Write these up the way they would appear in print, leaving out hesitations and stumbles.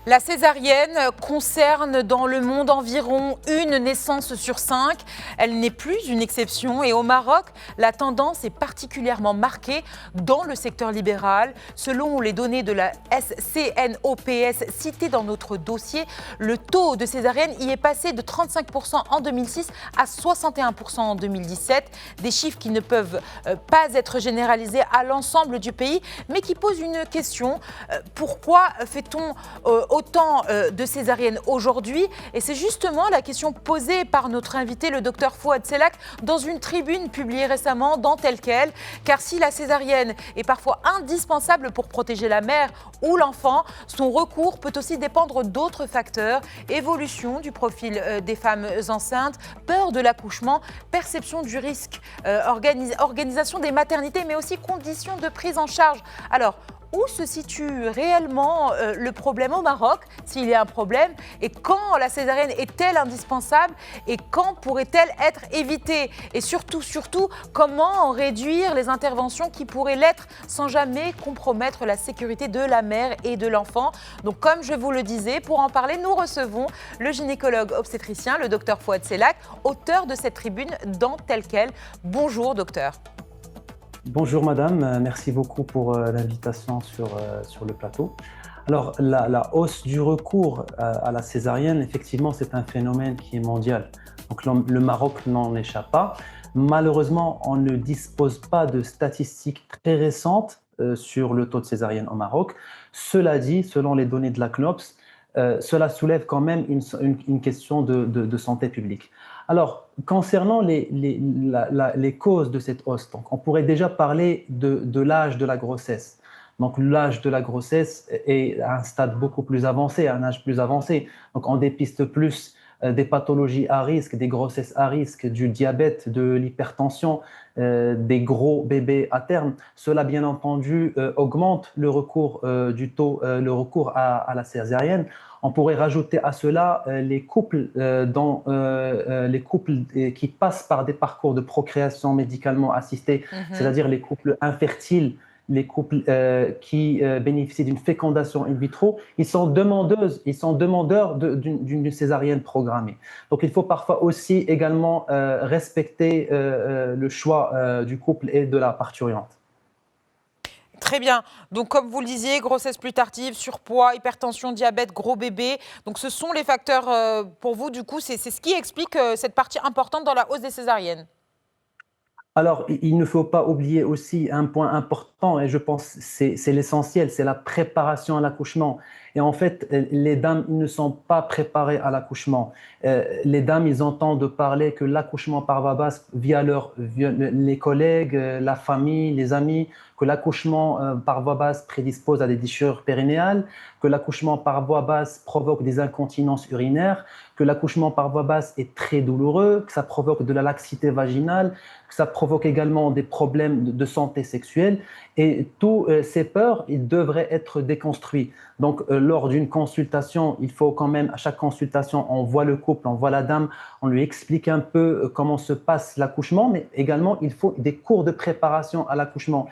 La césarienne concerne dans le monde environ une naissance sur 5. Elle n'est plus une exception et au Maroc, la tendance est particulièrement marquée dans le secteur libéral. Selon les données de la SCNOPS citées dans notre dossier, le taux de césarienne y est passé de 35% en 2006 à 61% en 2017. Des chiffres qui ne peuvent pas être généralisés à l'ensemble du pays, mais qui posent une question. Pourquoi fait-on autant de césariennes aujourd'hui? Et c'est justement la question posée par notre invité, le docteur Fouad Selak, dans une tribune publiée récemment dans Tel Quel. Car si la césarienne est parfois indispensable pour protéger la mère ou l'enfant, son recours peut aussi dépendre d'autres facteurs: évolution du profil des femmes enceintes, peur de l'accouchement, perception du risque, organisation des maternités, mais aussi conditions de prise en charge. Alors, où se situe réellement le problème au Maroc, s'il y a un problème, et quand la césarienne est-elle indispensable et quand pourrait-elle être évitée? Et surtout, comment réduire les interventions qui pourraient l'être sans jamais compromettre la sécurité de la mère et de l'enfant? Donc, comme je vous le disais, pour en parler, nous recevons le gynécologue obstétricien, le docteur Fouad Selak, auteur de cette tribune dans Tel Quel. Bonjour, docteur. Bonjour madame, merci beaucoup pour l'invitation sur le plateau. Alors la hausse du recours à la césarienne, effectivement c'est un phénomène qui est mondial. Donc le Maroc n'en échappe pas. Malheureusement, on ne dispose pas de statistiques très récentes sur le taux de césarienne au Maroc. Cela dit, selon les données de la CNOPS, cela soulève quand même une question de santé publique. Alors, concernant les causes de cette hausse, donc on pourrait déjà parler de l'âge de la grossesse. Donc, l'âge de la grossesse est à un stade beaucoup plus avancé, à un âge plus avancé. Donc, on dépiste plus des pathologies à risque, des grossesses à risque, du diabète, de l'hypertension, des gros bébés à terme. Cela, bien entendu, augmente le recours le recours à la césarienne. On pourrait rajouter à cela les couples qui passent par des parcours de procréation médicalement assistée, c'est-à-dire les couples infertiles, les couples qui bénéficient d'une fécondation in vitro, ils sont demandeurs d'une césarienne programmée. Donc il faut parfois aussi également respecter le choix du couple et de la parturiente. Très bien. Donc, comme vous le disiez, grossesse plus tardive, surpoids, hypertension, diabète, gros bébé. Donc, ce sont les facteurs pour vous, du coup, c'est ce qui explique cette partie importante dans la hausse des césariennes. Alors, il ne faut pas oublier aussi un point important, et je pense que c'est l'essentiel, c'est la préparation à l'accouchement. Et en fait, les dames ils ne sont pas préparées à l'accouchement. Les dames, ils entendent parler que l'accouchement par voie basse via les collègues, la famille, les amis, que l'accouchement par voie basse prédispose à des déchirures périnéales, que l'accouchement par voie basse provoque des incontinences urinaires, que l'accouchement par voie basse est très douloureux, que ça provoque de la laxité vaginale, que ça provoque également des problèmes de santé sexuelle. Et tous ces peurs, ils devraient être déconstruits. Donc, lors d'une consultation, il faut quand même, à chaque consultation, on voit le couple, on voit la dame, on lui explique un peu comment se passe l'accouchement, mais également, il faut des cours de préparation à l'accouchement.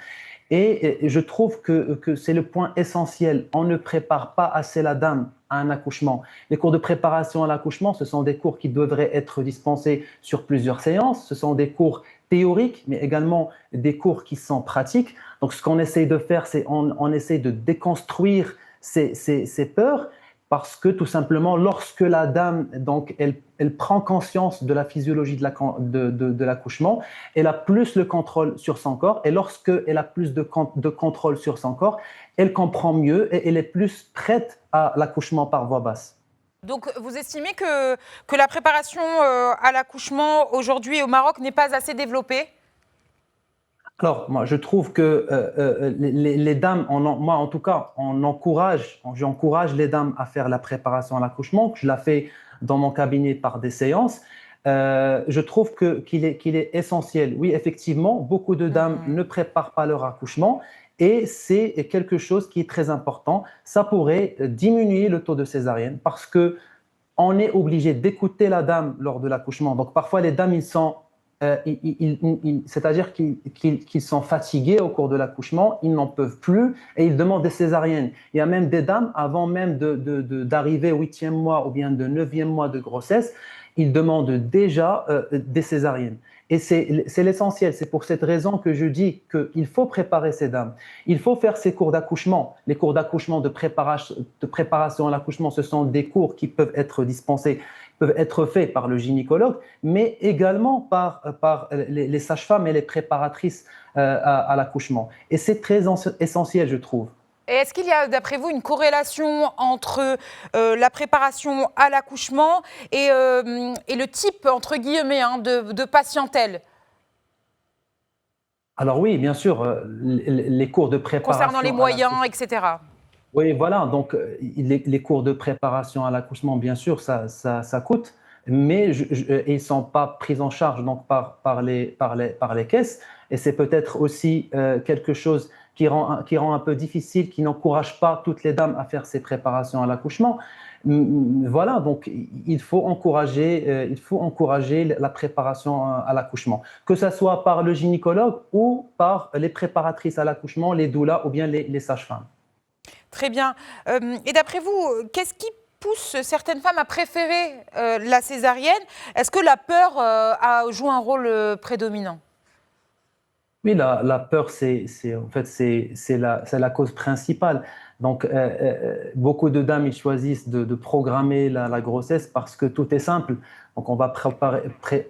Et je trouve que c'est le point essentiel. On ne prépare pas assez la dame à un accouchement. Les cours de préparation à l'accouchement, ce sont des cours qui devraient être dispensés sur plusieurs séances. Ce sont des cours théoriques, mais également des cours qui sont pratiques. Donc, ce qu'on essaye de faire, c'est on essaye de déconstruire ces peurs, parce que tout simplement, lorsque la dame donc, elle prend conscience de la physiologie de l'accouchement, elle a plus le contrôle sur son corps, et lorsqu'elle a plus de contrôle sur son corps, elle comprend mieux et elle est plus prête à l'accouchement par voie basse. Donc, vous estimez que la préparation à l'accouchement aujourd'hui au Maroc n'est pas assez développée? Alors, moi, je trouve que les dames, moi en tout cas, j'encourage les dames à faire la préparation à l'accouchement. Je la fais dans mon cabinet par des séances. Je trouve qu'il est essentiel. Oui, effectivement, beaucoup de dames ne préparent pas leur accouchement et c'est quelque chose qui est très important. Ça pourrait diminuer le taux de césarienne parce que on est obligé d'écouter la dame lors de l'accouchement. Donc, parfois, les dames, ils sont c'est-à-dire qu'ils sont fatigués au cours de l'accouchement, ils n'en peuvent plus et ils demandent des césariennes. Il y a même des dames, avant même d'arriver au 8e mois ou bien de 9e mois de grossesse, ils demandent déjà des césariennes. Et c'est l'essentiel. C'est pour cette raison que je dis qu'il faut préparer ces dames. Il faut faire ces cours d'accouchement. Les cours d'accouchement de préparation à l'accouchement, ce sont des cours qui peuvent être dispensés, peuvent être faits par le gynécologue, mais également par les sages-femmes et les préparatrices à l'accouchement. Et c'est très essentiel, je trouve. Et est-ce qu'il y a, d'après vous, une corrélation entre la préparation à l'accouchement et le type, entre guillemets, hein, de patientèle? Alors oui, bien sûr, les cours de Concernant les préparation à moyens, l'accouchement. etc. Oui, voilà. Donc, les cours de préparation à l'accouchement, bien sûr, ça coûte, mais ils ne sont pas pris en charge donc, par les caisses. Et c'est peut-être aussi quelque chose qui rend un peu difficile, qui n'encourage pas toutes les dames à faire ces préparations à l'accouchement. Voilà, donc il faut encourager la préparation à l'accouchement, que ce soit par le gynécologue ou par les préparatrices à l'accouchement, les doulas ou bien les sages-femmes. Très bien. Et d'après vous, qu'est-ce qui pousse certaines femmes à préférer la césarienne? Est-ce que la peur joue un rôle prédominant? Oui, la peur, en fait, c'est la cause principale. Donc, beaucoup de dames, ils choisissent de programmer la grossesse parce que tout est simple. Donc, on va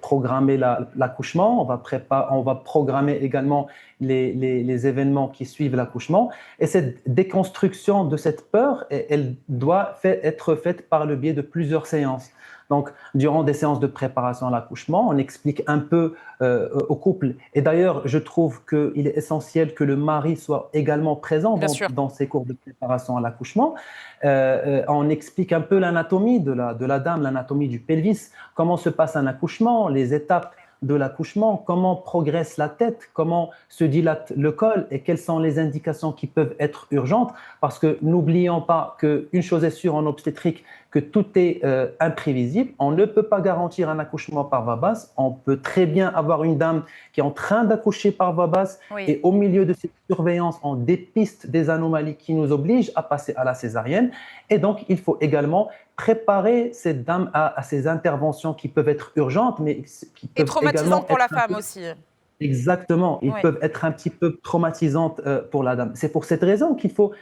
programmer l'accouchement, on va programmer également les événements qui suivent l'accouchement. Et cette déconstruction de cette peur, elle doit être faite par le biais de plusieurs séances. Donc, durant des séances de préparation à l'accouchement, on explique un peu au couple. Et d'ailleurs, je trouve qu'il est essentiel que le mari soit également présent Bien dans, sûr. dans ces cours de préparation à l'accouchement. On explique un peu l'anatomie de la dame, l'anatomie du pelvis, comment se passe un accouchement, les étapes de l'accouchement, comment progresse la tête, comment se dilate le col et quelles sont les indications qui peuvent être urgentes. Parce que n'oublions pas qu'une chose est sûre en obstétrique, que tout est imprévisible. On ne peut pas garantir un accouchement par voie basse. On peut très bien avoir une dame qui est en train d'accoucher par voie basse Oui. et au milieu de cette surveillance, on dépiste des anomalies qui nous obligent à passer à la césarienne. Et donc, il faut également préparer cette dame à ces interventions qui peuvent être urgentes, mais qui Et peuvent également traumatisante pour être la un femme peu. aussi. Exactement, ils Oui. peuvent être un petit peu traumatisantes pour la dame. C'est pour cette raison qu'il faut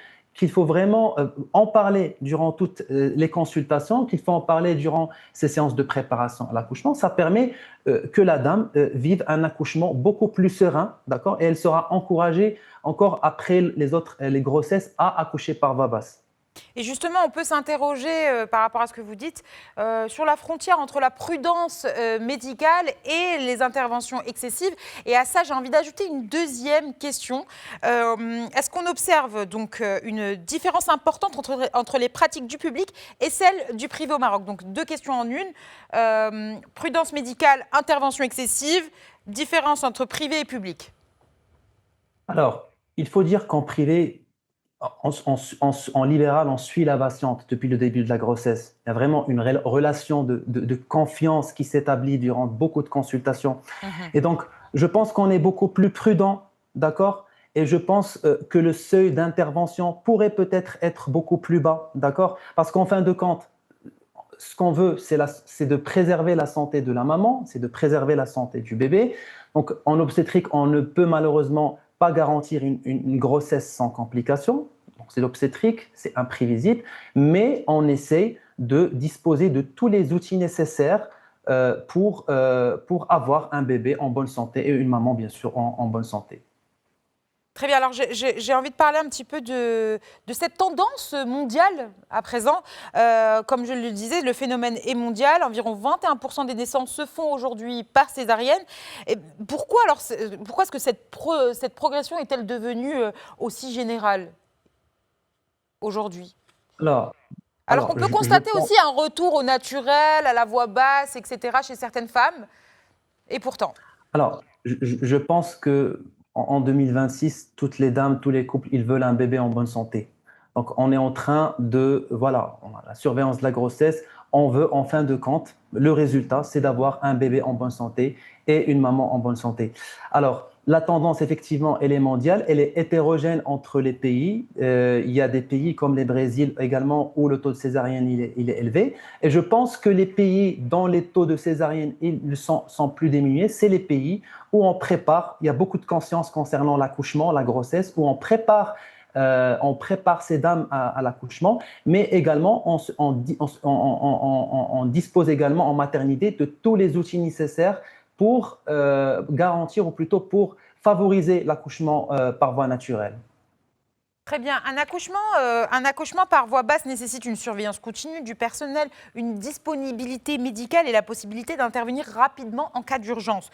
vraiment en parler durant toutes les consultations, qu'il faut en parler durant ces séances de préparation à l'accouchement. Ça permet que la dame vive un accouchement beaucoup plus serein, d'accord? Et elle sera encouragée encore après les grossesses à accoucher par voie basse. Et justement, on peut s'interroger par rapport à ce que vous dites sur la frontière entre la prudence médicale et les interventions excessives. Et à ça, j'ai envie d'ajouter une deuxième question. Est-ce qu'on observe donc une différence importante entre les pratiques du public et celles du privé au Maroc? Donc deux questions en une. Prudence médicale, intervention excessive, différence entre privé et public. Alors, il faut dire qu'en privé, en libéral, on suit la patiente depuis le début de la grossesse. Il y a vraiment une relation de confiance qui s'établit durant beaucoup de consultations. Mhm. Et donc, je pense qu'on est beaucoup plus prudent, d'accord? Et je pense que le seuil d'intervention pourrait peut-être être beaucoup plus bas, d'accord? Parce qu'en fin de compte, ce qu'on veut, c'est de préserver la santé de la maman, c'est de préserver la santé du bébé. Donc, en obstétrique, on ne peut malheureusement pas garantir une grossesse sans complications. Donc, c'est l'obstétrique, c'est imprévisible, mais on essaie de disposer de tous les outils nécessaires pour avoir un bébé en bonne santé et une maman, bien sûr, en bonne santé. Très bien, alors j'ai envie de parler un petit peu de cette tendance mondiale à présent. Comme je le disais, le phénomène est mondial. Environ 21% des naissances se font aujourd'hui par césarienne. Et pourquoi alors, pourquoi est-ce que cette progression est-elle devenue aussi générale aujourd'hui? Alors, Alors qu'on alors peut je constater pense. aussi un retour au naturel, à la voix basse, etc. chez certaines femmes. Et pourtant. Alors, je pense que en 2026, toutes les dames, tous les couples, ils veulent un bébé en bonne santé. Donc, on est en train voilà, on a la surveillance de la grossesse, On veut, en fin de compte, le résultat, c'est d'avoir un bébé en bonne santé et une maman en bonne santé. Alors, la tendance, effectivement, elle est mondiale, elle est hétérogène entre les pays. Il y a des pays comme le Brésil également où le taux de césarienne il est élevé. Et je pense que les pays dont les taux de césarienne ils sont plus diminués, c'est les pays où on prépare, il y a beaucoup de conscience concernant l'accouchement, la grossesse, où on prépare ces dames à l'accouchement, mais également on dispose également en maternité de tous les outils nécessaires pour garantir, ou plutôt pour favoriser l'accouchement par voie naturelle. Très bien. Un accouchement par voie basse nécessite une surveillance continue du personnel, une disponibilité médicale et la possibilité d'intervenir rapidement en cas d'urgence.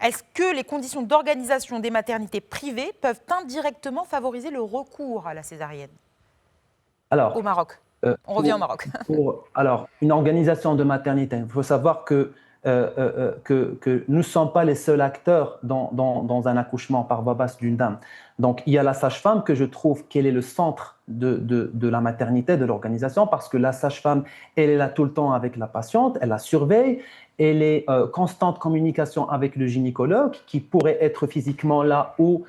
Est-ce que les conditions d'organisation des maternités privées peuvent indirectement favoriser le recours à la césarienne au Maroc? On revient au Maroc. Alors, une organisation de maternité, il faut savoir que nous ne sommes pas les seuls acteurs dans un accouchement par voie basse d'une dame. Donc, il y a la sage-femme que je trouve qu'elle est le centre de la maternité, de l'organisation, parce que la sage-femme, elle est là tout le temps avec la patiente, elle la surveille, elle est constante communication avec le gynécologue qui pourrait être physiquement là ou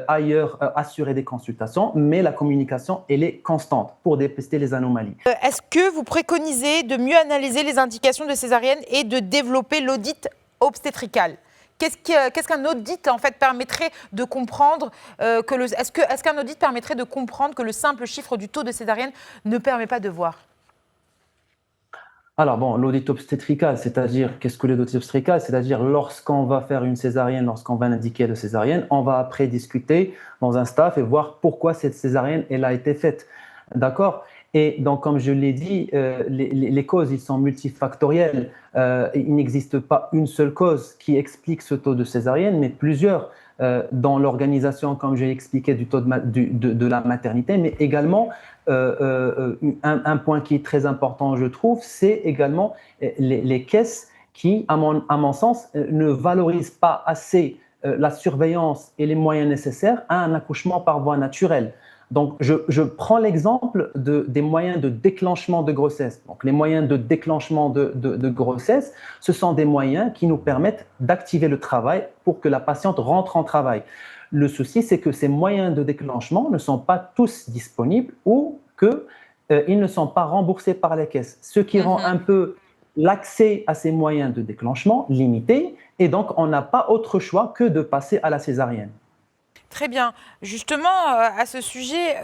ailleurs assurer des consultations, mais la communication, elle est constante pour dépister les anomalies. Est-ce que vous préconisez de mieux analyser les indications de césarienne et de développer l'audit obstétrical? Qu'est-ce qu'un audit en fait permettrait de comprendre est-ce qu'un audit permettrait de comprendre que le simple chiffre du taux de césarienne ne permet pas de voir? Alors bon, l'audit obstétrical, c'est-à-dire, qu'est-ce que l'audit obstétrical? C'est-à-dire lorsqu'on va faire une césarienne, lorsqu'on va indiquer de césarienne, on va après discuter dans un staff et voir pourquoi cette césarienne, elle a été faite. D'accord? Et donc, comme je l'ai dit, les causes, ils sont multifactorielles. Il n'existe pas une seule cause qui explique ce taux de césarienne, mais plusieurs dans l'organisation, comme j'ai expliqué, du taux de la maternité, mais également un point qui est très important, je trouve, c'est également les caisses qui, à mon sens, ne valorisent pas assez la surveillance et les moyens nécessaires à un accouchement par voie naturelle. Donc, je prends l'exemple des moyens de déclenchement de grossesse. Donc, les moyens de déclenchement de grossesse, ce sont des moyens qui nous permettent d'activer le travail pour que la patiente rentre en travail. Le souci, c'est que ces moyens de déclenchement ne sont pas tous disponibles ou qu'ils ne sont pas remboursés par les caisses, ce qui rend un peu l'accès à ces moyens de déclenchement limité, et donc on n'a pas autre choix que de passer à la césarienne. Très bien. Justement, à ce sujet,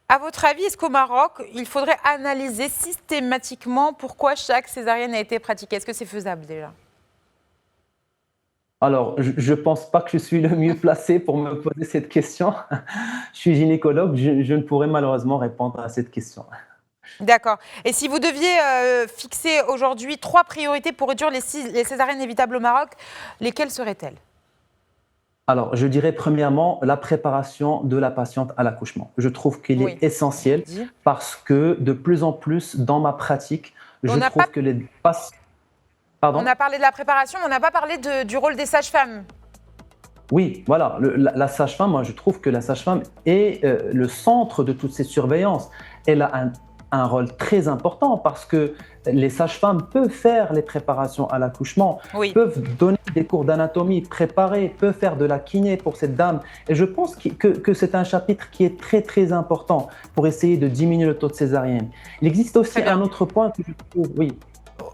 à votre avis, est-ce qu'au Maroc, il faudrait analyser systématiquement pourquoi chaque césarienne a été pratiquée? Est-ce que c'est faisable déjà? Alors, je ne pense pas que je suis le mieux placé pour me poser cette question. Je suis gynécologue, je ne pourrais malheureusement répondre à cette question. D'accord. Et si vous deviez fixer aujourd'hui 3 priorités pour réduire les césariennes évitables au Maroc, lesquelles seraient-elles? Alors, je dirais premièrement la préparation de la patiente à l'accouchement. Je trouve qu'il est essentiel parce que de plus en plus dans ma pratique, je trouve que les patients... Pardon? On a parlé de la préparation, mais on n'a pas parlé du rôle des sages-femmes. Oui, voilà, la sage-femme, moi je trouve que la sage-femme est le centre de toutes ces surveillances. Elle a un rôle très important parce que les sages-femmes peuvent faire les préparations à l'accouchement, peuvent donner des cours d'anatomie, préparer, peuvent faire de la kiné pour cette dame. Et je pense que c'est un chapitre qui est très très important pour essayer de diminuer le taux de césarienne. Il existe aussi un autre point que je trouve, oui.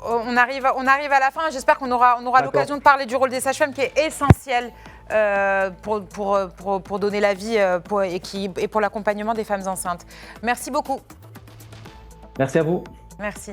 On arrive à la fin. J'espère qu'on aura l'occasion de parler du rôle des sages-femmes qui est essentiel pour donner la vie et pour l'accompagnement des femmes enceintes. Merci beaucoup. Merci à vous. Merci.